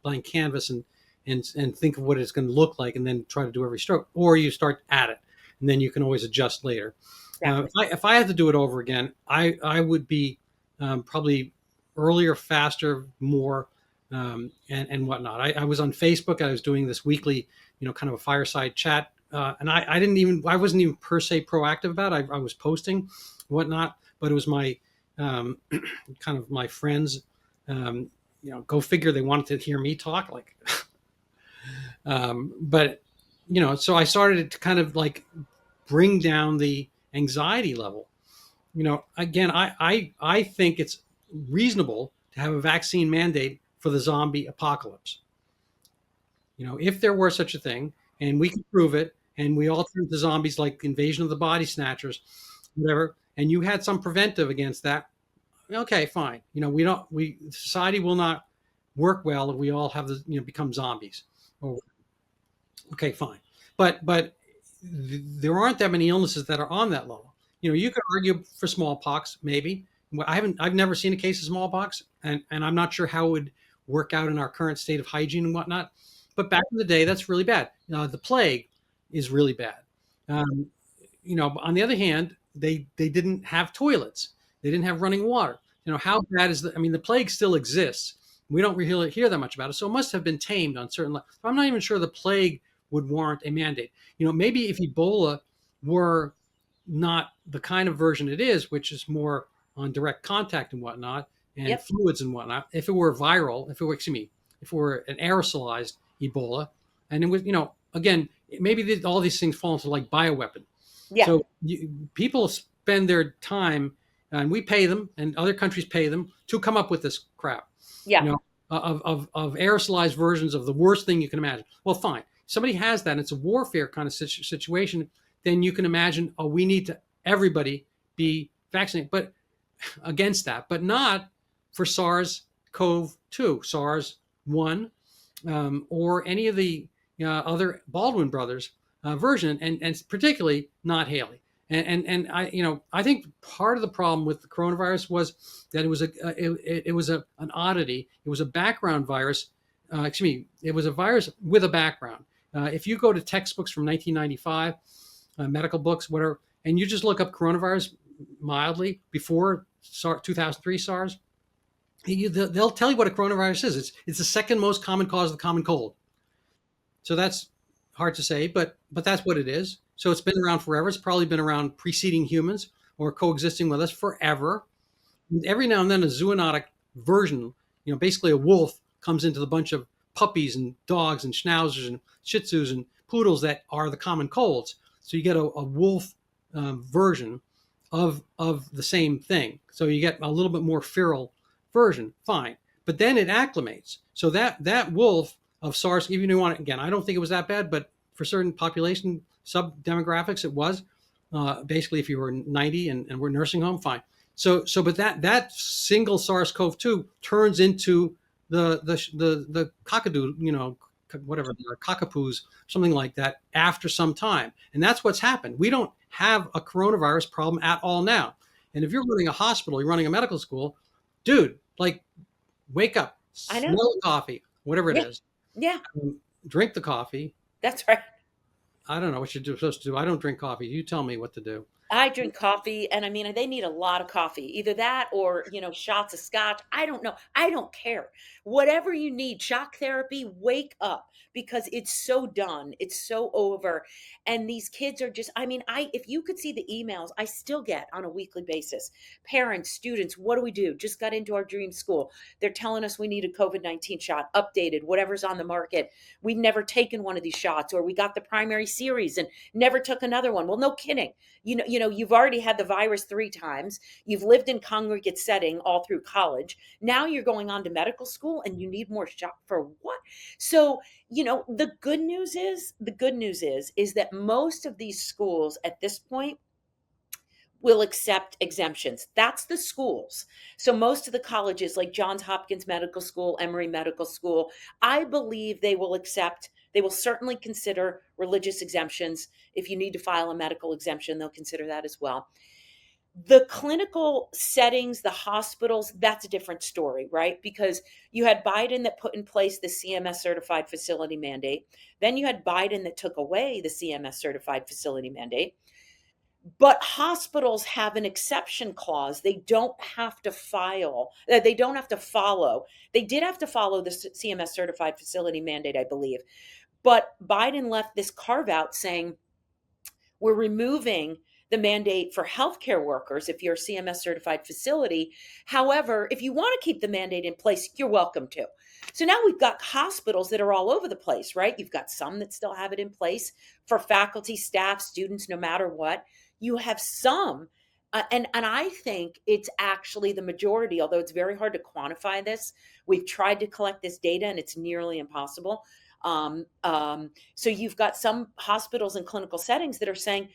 B: blank canvas and think of what it's going to look like, and then try to do every stroke, or you start at it, and then you can always adjust later.
A: Exactly.
B: If I had to do it over again, I would be probably earlier, faster, more, and whatnot. I was on Facebook. I was doing this weekly, kind of a fireside chat, and I wasn't even per se proactive about it. I was posting, whatnot, but it was my kind of my friends. Go figure. They wanted to hear me talk, like, but so I started to kind of like bring down the anxiety level. Again, I think it's reasonable to have a vaccine mandate for the zombie apocalypse. If there were such a thing, and we can prove it, and we all turn to zombies like Invasion of the Body Snatchers, whatever, and you had some preventive against that, okay, fine. Society will not work well if we all have become zombies. Oh, okay, fine. But there aren't that many illnesses that are on that level. You could argue for smallpox, maybe. I've never seen a case of smallpox, and I'm not sure how it work out in our current state of hygiene and whatnot. But back in the day, that's really bad. The plague is really bad. Um, on the other hand, they didn't have toilets. They didn't have running water. How bad is the? I mean, the plague still exists. We don't really hear that much about it, so it must have been tamed on certain levels. I'm not even sure the plague would warrant a mandate. Maybe if Ebola were not the kind of version it is, which is more on direct contact and whatnot, and
A: Yep.
B: fluids and whatnot. If it were viral, if it were an aerosolized Ebola, and it was, again, maybe all these things fall into like bioweapon.
A: Yeah.
B: So people spend their time, and we pay them, and other countries pay them to come up with this crap,
A: Yeah.
B: of aerosolized versions of the worst thing you can imagine. Well, fine. Somebody has that, and it's a warfare kind of situation. Then you can imagine, oh, we need to everybody be vaccinated, but against that, but not for SARS-CoV-2, SARS-1, or any of the other Baldwin brothers version, and particularly not Haley. And I think part of the problem with the coronavirus was that it was an oddity. It was a background virus. It was a virus with a background. If you go to textbooks from 1995, medical books, whatever, and you just look up coronavirus mildly before 2003 SARS, they'll tell you what a coronavirus is. It's the second most common cause of the common cold. So that's hard to say, but that's what it is. So it's been around forever. It's probably been around preceding humans or coexisting with us forever. And every now and then, a zoonotic version, basically a wolf, comes into the bunch of puppies and dogs and schnauzers and shih tzus and poodles that are the common colds. So you get a wolf version of the same thing. So you get a little bit more feral version. Fine, but then it acclimates. So that wolf of SARS, even if you want it again, I don't think it was that bad, but for certain population sub demographics, it was. Basically, if you were 90 and were nursing home, fine. But that single SARS-CoV-2 turns into the cockadoo, whatever, cockapoos, something like that, after some time, and that's what's happened. We don't have a coronavirus problem at all now. And if you're running a hospital, you're running a medical school, dude, like, wake up,
A: I know.
B: smell the coffee, whatever it
A: Yeah.
B: is,
A: Yeah.
B: drink the coffee.
A: That's right.
B: I don't know what you're supposed to do. I don't drink coffee. You tell me what to do.
A: I drink coffee, and I mean, they need a lot of coffee. Either that or, shots of scotch. I don't know. I don't care. Whatever you need, shock therapy, wake up because it's so done. It's so over. And these kids are just, I mean, if you could see the emails I still get on a weekly basis. Parents, students, what do we do? Just got into our dream school. They're telling us we need a COVID-19 shot, updated, whatever's on the market. We've never taken one of these shots, or we got the primary series and never took another one. Well, no kidding. You've already had the virus 3 times. You've lived in congregate setting all through college. Now you're going on to medical school and you need more shot for what? So, the good news is that most of these schools at this point will accept exemptions. That's the schools. So most of the colleges like Johns Hopkins Medical School, Emory Medical School, I believe they will certainly consider religious exemptions. If you need to file a medical exemption, they'll consider that as well. The clinical settings, the hospitals, that's a different story, right? Because you had Biden that put in place the CMS certified facility mandate. Then you had Biden that took away the CMS certified facility mandate. But hospitals have an exception clause. They don't have to they don't have to follow. They did have to follow the CMS certified facility mandate, I believe. But Biden left this carve out saying, we're removing the mandate for healthcare workers if you're a CMS certified facility. However, if you want to keep the mandate in place, you're welcome to. So now we've got hospitals that are all over the place, right? You've got some that still have it in place for faculty, staff, students, no matter what. You have some, and I think it's actually the majority, although it's very hard to quantify this. We've tried to collect this data and it's nearly impossible. So you've got some hospitals and clinical settings that are saying,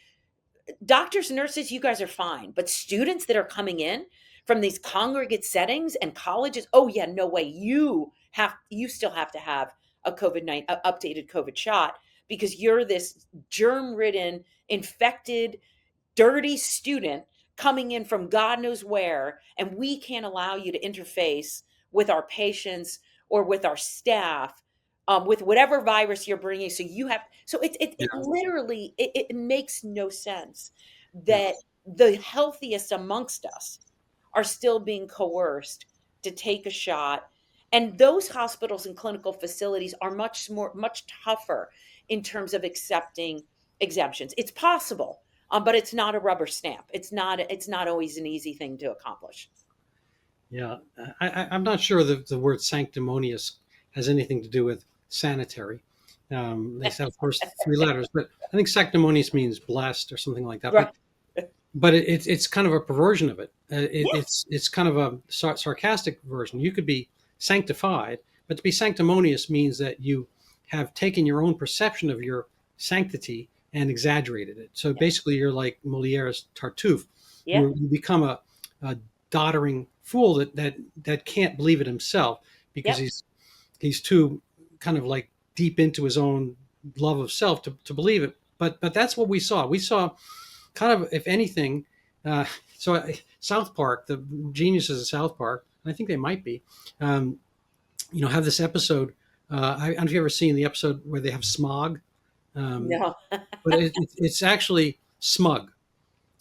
A: doctors, nurses, you guys are fine. But students that are coming in from these congregate settings and colleges, oh yeah, no way. You still have to have a updated COVID shot because you're this germ-ridden, infected, dirty student coming in from God knows where, and we can't allow you to interface with our patients or with our staff, with whatever virus you're bringing. So you have, so it
B: Yeah.
A: literally, it makes no sense
B: Yeah.
A: that the healthiest amongst us are still being coerced to take a shot. And those hospitals and clinical facilities are much tougher in terms of accepting exemptions. It's possible, but it's not a rubber stamp. It's not always an easy thing to accomplish.
B: Yeah. I'm not sure that the word sanctimonious has anything to do with sanitary. They have first three letters, but I think sanctimonious means blessed or something like that.
A: Right.
B: But it's kind of a perversion of it.
A: Yeah.
B: It's kind of a sarcastic version. You could be sanctified, but to be sanctimonious means that you have taken your own perception of your sanctity and exaggerated it. So
A: Yeah.
B: basically, you're like Moliere's Tartuffe.
A: Yeah.
B: You become a doddering fool that can't believe it himself because
A: Yep.
B: he's too kind of like deep into his own love of self to believe it. But that's what we saw. We saw kind of, if anything, uh, South Park, the geniuses of South Park, and I think they might be, have this episode. I don't know if you've ever seen the episode where they have smog, um,
A: No.
B: but it's actually smug.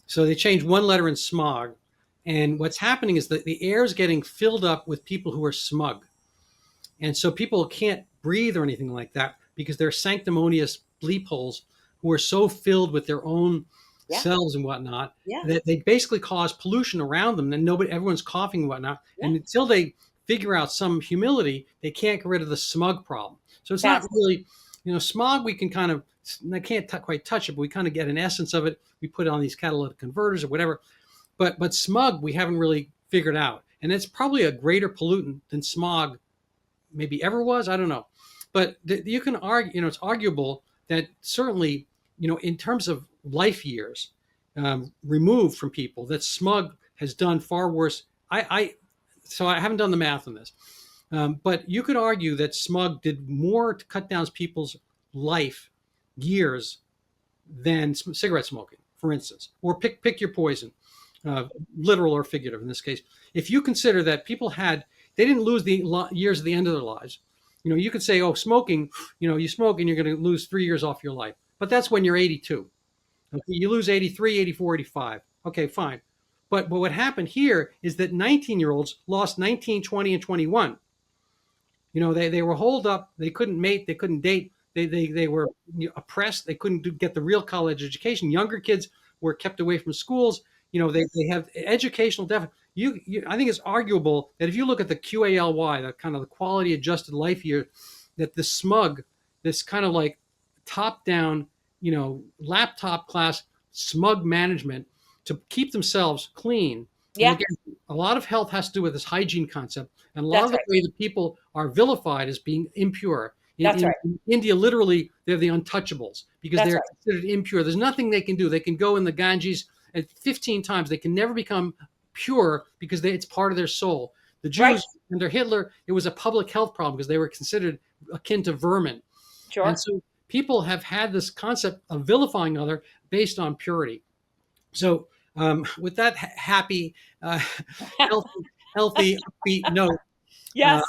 B: So they change one letter in smog, and what's happening is that the air is getting filled up with people who are smug. And so people can't breathe or anything like that because they're sanctimonious bleep holes who are so filled with their own
A: Yeah.
B: selves and whatnot
A: Yeah.
B: that they basically cause pollution around them and everyone's coughing and whatnot.
A: Yeah.
B: And until they figure out some humility, they can't get rid of the smug problem. So it's not
A: That's
B: really, smog, we can kind of, I can't quite touch it, but we kind of get an essence of it. We put it on these catalytic converters or whatever. But smug, we haven't really figured out. And it's probably a greater pollutant than smog maybe ever was. I don't know, but you can argue. It's arguable that certainly, in terms of life years removed from people, that smug has done far worse. So I haven't done the math on this, but you could argue that smug did more to cut down people's life years than cigarette smoking, for instance, or pick your poison, uh, literal or figurative in this case. If you consider that people they didn't lose the years at the end of their lives. You could say, oh, smoking, you smoke and you're going to lose 3 years off your life. But that's when you're 82. Okay, you lose 83, 84, 85. Okay, fine. But what happened here is that 19-year-olds lost 19, 20, and 21. They were holed up. They couldn't mate. They couldn't date. They were oppressed. They couldn't get the real college education. Younger kids were kept away from schools. They have educational deficit. I think it's arguable that if you look at the QALY, that kind of the quality adjusted life year, that the smug, this kind of like top down, laptop class smug management to keep themselves clean. And
A: yeah.
B: again, a lot of health has to do with this hygiene concept, and a lot of
A: That's
B: the
A: right.
B: way that people are vilified as being impure. In,
A: That's
B: in,
A: right.
B: in India, literally, they're the untouchables because
A: That's
B: they're
A: right.
B: considered impure. There's nothing they can do. They can go in the Ganges at 15 times. They can never become pure because it's part of their soul. The
A: Right.
B: Jews, under Hitler, it was a public health problem because they were considered akin to vermin. And
A: Sure.
B: so people have had this concept of vilifying other based on purity. So with that happy, healthy, upbeat note, uh,
A: Yes.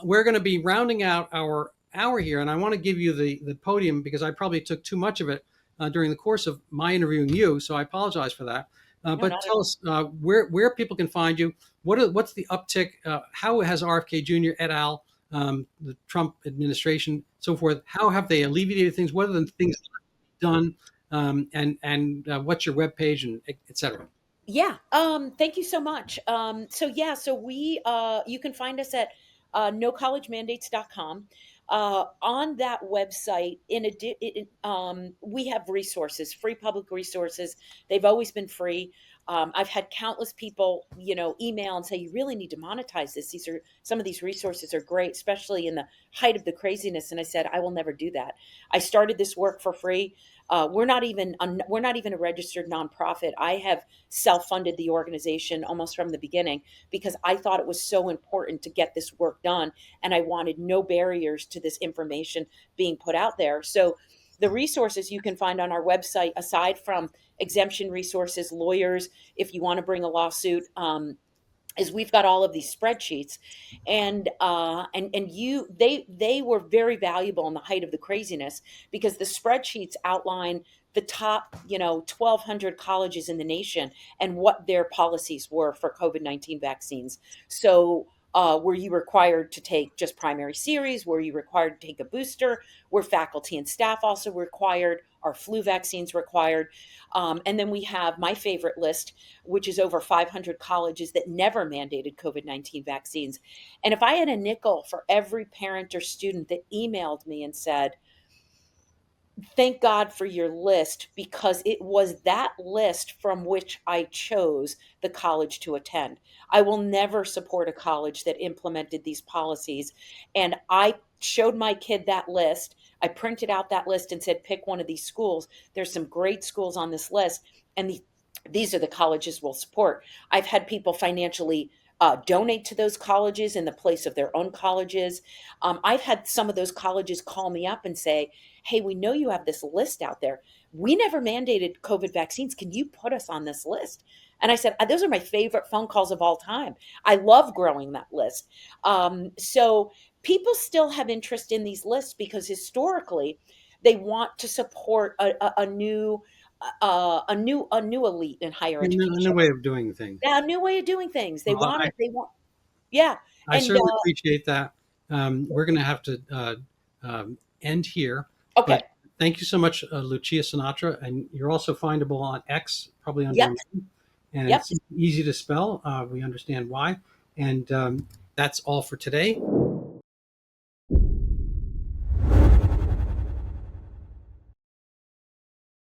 B: we're going to be rounding out our hour here, and I want to give you the podium because I probably took too much of it during the course of my interviewing you. So I apologize for that.
A: No,
B: But
A: not at
B: tell
A: all.
B: us where people can find you. What's the uptick? How has RFK Jr. et al., the Trump administration, so forth? How have they alleviated things? What are the things done? And what's your webpage and et cetera?
A: Yeah. Thank you so much. So yeah, so we you can find us at nocollegemandates.com. On that website, we have resources, free public resources. They've always been free. I've had countless people, email and say, you really need to monetize this. Some of these resources are great, especially in the height of the craziness. And I said, I will never do that. I started this work for free. We're not even a registered nonprofit. I have self-funded the organization almost from the beginning because I thought it was so important to get this work done, and I wanted no barriers to this information being put out there. So the resources you can find on our website, aside from exemption resources, lawyers, if you want to bring a lawsuit, is we've got all of these spreadsheets, and they were very valuable in the height of the craziness, because the spreadsheets outline the top 1,200 colleges in the nation and what their policies were for COVID-19 vaccines. So were you required to take just primary series? Were you required to take a booster? Were faculty and staff also required? Are flu vaccines required? And then we have my favorite list, which is over 500 colleges that never mandated COVID-19 vaccines. And if I had a nickel for every parent or student that emailed me and said, thank God for your list, because it was that list from which I chose the college to attend. I will never support a college that implemented these policies. And I showed my kid that list. I printed out that list and said, pick one of these schools. There's some great schools on this list. And these are the colleges we'll support. I've had people financially donate to those colleges in the place of their own colleges. I've had some of those colleges call me up and say, hey, we know you have this list out there. We never mandated COVID vaccines. Can you put us on this list? And I said, those are my favorite phone calls of all time. I love growing that list. So people still have interest in these lists because historically they want to support a new elite in higher
B: A new
A: education.
B: way of doing things.
A: Yeah, a new way of doing things. They
B: Well,
A: want it. They want, yeah.
B: I
A: And
B: certainly appreciate that. We're going to have to end here,
A: okay.
B: but thank you so much, Lucia Sinatra. And you're also findable on X, probably under
A: Yep.
B: Lynn, and
A: Yep.
B: it's easy to spell. We understand why. And that's all for today.